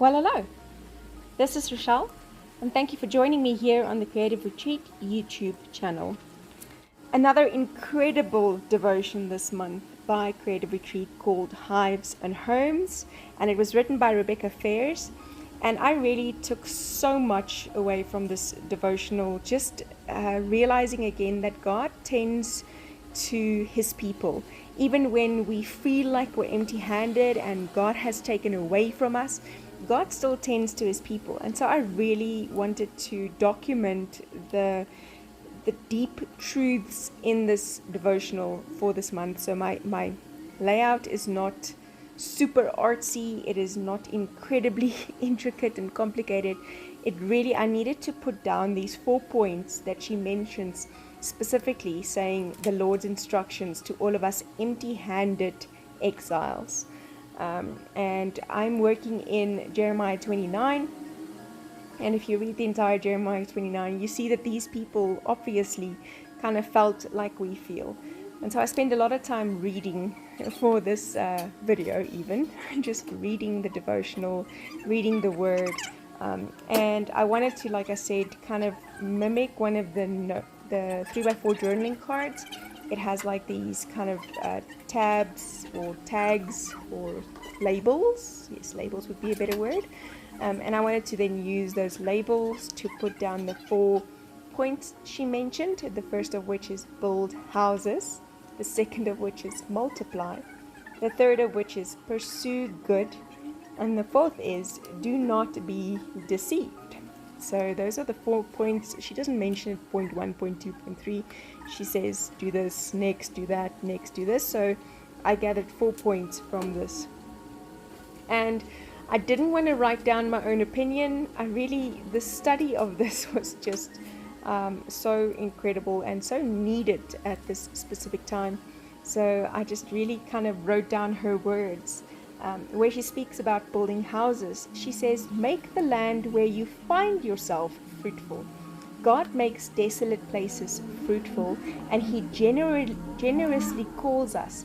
Well, hello, this is Rochelle, and thank you for joining me here on the Creative Retreat YouTube channel. Another incredible devotion this month by Creative Retreat called Hives and Homes, and it was written by Rebecca Fairs. And I really took so much away from this devotional, just realizing again that God tends to his people. Even when we feel like we're empty-handed and God has taken away from us, God still tends to his people. And so I really wanted to document the deep truths in this devotional for this month. So my layout is not super artsy, it is not incredibly intricate and complicated. I needed to put down these 4 points that she mentions, specifically saying the Lord's instructions to all of us empty-handed exiles. And I'm working in Jeremiah 29. And if you read the entire Jeremiah 29, you see that these people obviously kind of felt like we feel. And so I spend a lot of time reading for this video even, just reading the devotional, reading the word. And I wanted to, like I said, kind of mimic one of the 3x4 journaling cards. It has like these kind of tabs or tags or labels. Yes, labels would be a better word. And I wanted to then use those labels to put down the 4 points she mentioned. The first of which is build houses. The second of which is multiply. The third of which is pursue good. And the fourth is do not be deceived. So those are the 4 points. She doesn't mention point 1, point 2, point 3. She says do this, next do that, next do this. So I gathered 4 points from this. And I didn't want to write down my own opinion. The study of this was just so incredible and so needed at this specific time. So I just really kind of wrote down her words. Where she speaks about building houses, she says, make the land where you find yourself fruitful. God makes desolate places fruitful, and he generously calls us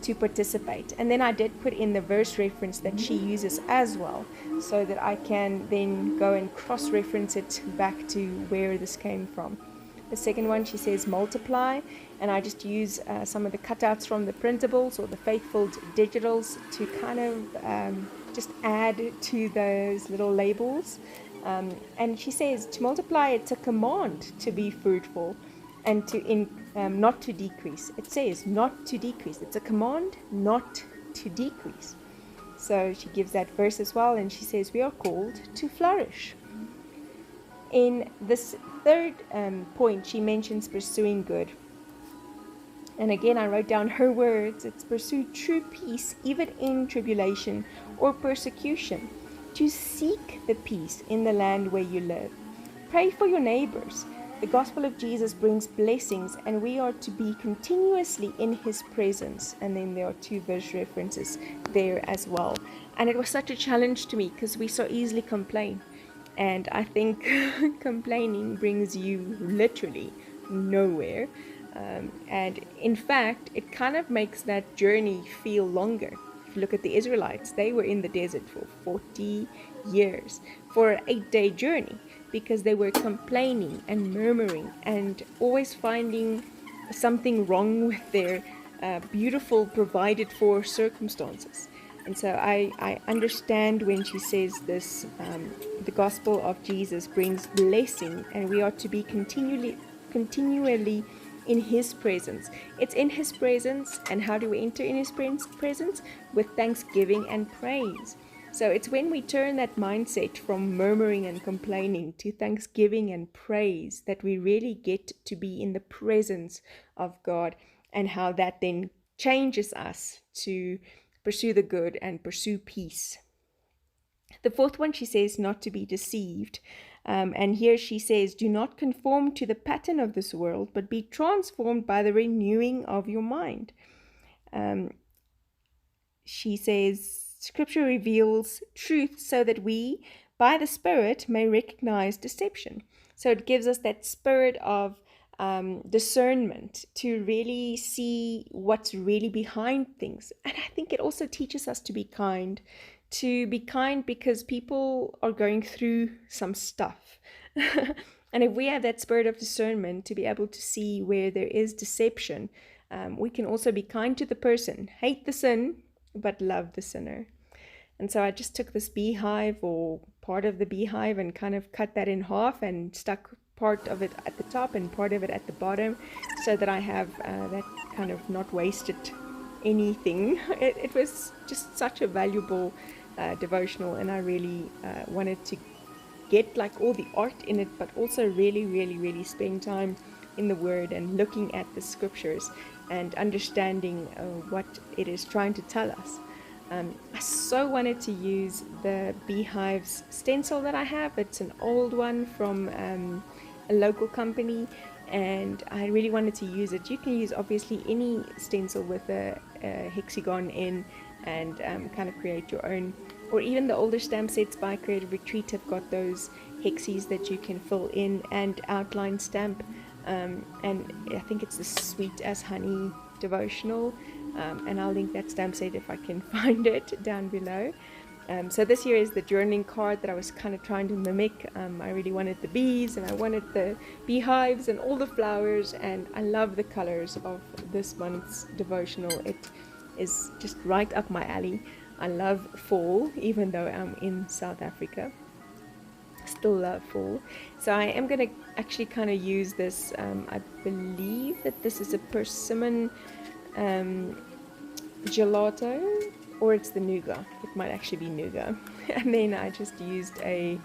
to participate. And then I did put in the verse reference that she uses as well, so that I can then go and cross-reference it back to where this came from. The second one, she says multiply, and I just use some of the cutouts from the printables or the Faithfilled digitals to kind of just add to those little labels. And she says to multiply, it's a command to be fruitful and to not to decrease. It says not to decrease. It's a command not to decrease. So she gives that verse as well, and she says we are called to flourish. In this third point, she mentions pursuing good. And again, I wrote down her words. It's pursue true peace, even in tribulation or persecution. To seek the peace in the land where you live. Pray for your neighbors. The gospel of Jesus brings blessings, and we are to be continuously in his presence. And then there are 2 verse references there as well. And it was such a challenge to me because we so easily complain. And I think complaining brings you literally nowhere. And in fact, it kind of makes that journey feel longer. If you look at the Israelites, they were in the desert for 40 years for an 8-day journey because they were complaining and murmuring and always finding something wrong with their beautiful provided for circumstances. And so I understand when she says this, the gospel of Jesus brings blessing, and we are to be continually in his presence. It's in his presence, and how do we enter in his presence? With thanksgiving and praise. So it's when we turn that mindset from murmuring and complaining to thanksgiving and praise that we really get to be in the presence of God, and how that then changes us to pursue the good and pursue peace. The fourth one, she says not to be deceived. And here she says, do not conform to the pattern of this world, but be transformed by the renewing of your mind. She says, Scripture reveals truth so that we, by the Spirit, may recognize deception. So it gives us that spirit of discernment to really see what's really behind things. And I think it also teaches us to be kind to be kind because people are going through some stuff. And if we have that spirit of discernment to be able to see where there is deception, we can also be kind to the person, hate the sin, but love the sinner. And so I just took this beehive or part of the beehive and kind of cut that in half and stuck part of it at the top and part of it at the bottom, so that I have that kind of not wasted anything. It was just such a valuable devotional, and I really wanted to get like all the art in it, but also really spend time in the Word and looking at the scriptures and understanding what it is trying to tell us. I so wanted to use the Beehives stencil that I have. It's an old one from a local company, and I really wanted to use it. You can use obviously any stencil with a hexagon in and kind of create your own, or even the older stamp sets by Creative Retreat have got those hexes that you can fill in and outline stamp, and I think it's the Sweet as Honey devotional, and I'll link that stamp set if I can find it down below. So this here is the journaling card that I was kind of trying to mimic. I really wanted the bees, and I wanted the beehives and all the flowers, and I love the colors of this month's devotional. It is just right up my alley. I love fall, even though I'm in South Africa. Still love fall. So I am going to actually kind of use this. I believe that this is a persimmon gelato, or it's the nougat. It might actually be nougat. And then I just used the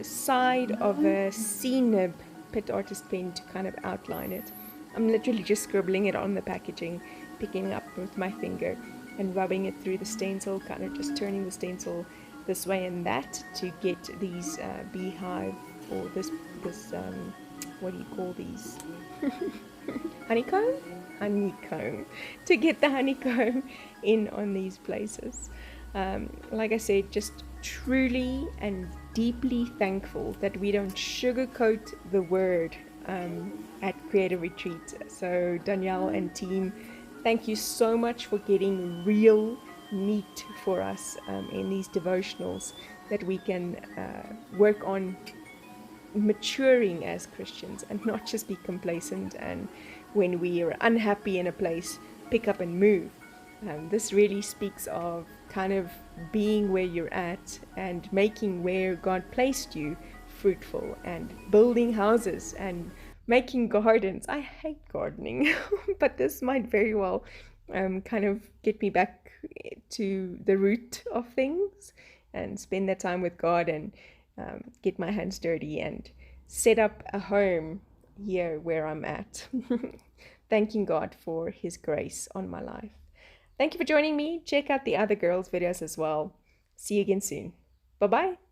side of a C-nib Pitt artist pen to kind of outline it. I'm literally just scribbling it on the packaging, picking it up with my finger and rubbing it through the stencil, kind of just turning the stencil this way and that to get these beehive, or this what do you call these? Honeycomb, to get the honeycomb in on these places. Like I said, just truly and deeply thankful that we don't sugarcoat the word at Creative Retreat. So Danielle and team, thank you so much for getting real meat for us in these devotionals, that we can work on maturing as Christians and not just be complacent, and when we are unhappy in a place, pick up and move. This really speaks of kind of being where you're at and making where God placed you fruitful, and building houses and making gardens. I hate gardening, but this might very well kind of get me back to the root of things and spend that time with God, and get my hands dirty and set up a home here where I'm at. Thanking God for His grace on my life. Thank you for joining me. Check out the other girls' videos as well. See you again soon. Bye-bye.